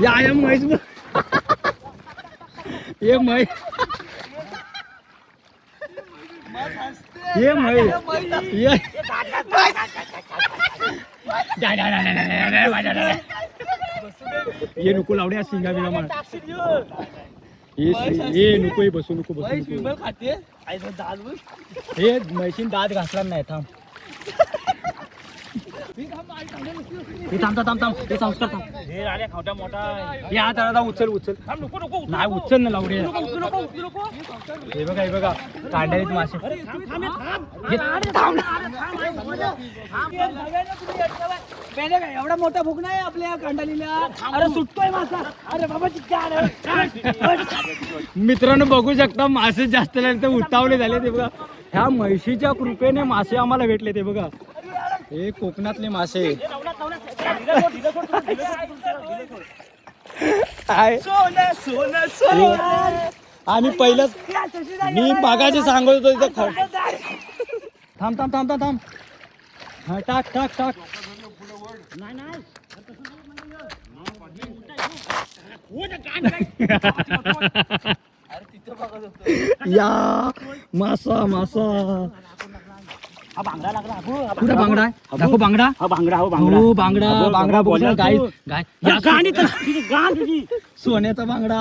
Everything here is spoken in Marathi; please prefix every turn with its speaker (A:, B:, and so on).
A: या म्हैस ये म्हैस ये म्हैस ये ये नको लावड्या शिंगा बिंगा मला ये नको बसू नको
B: खाते
A: हे म्हैशीन दात घासला नाही थांब हे संस्कार थांब
B: हे आल्या खावटा मोठा
A: या दादा उचल नाही उचल ना लावडे हे बघा कांड्यात मासे
B: एवढा मोठा भूक नाही आपल्या कांडालीला अरे सुटतोय मासा अरे बाबा
A: मित्रांनो बघू शकता मासे जास्त लागले तर उतावले झाले ते बघा ह्या म्हैशीच्या कृपेने मासे आम्हाला भेटले ते बघा हे कोकणातले मासे आणि पहिलंच मी बागाचे सांगत होतो इथं थांब हा टाक या मासा
B: हा बांगडा लागला
A: कुठं बांगडा दाखव बांगडा बांगडा बघ गाय सोन्याचा बांगडा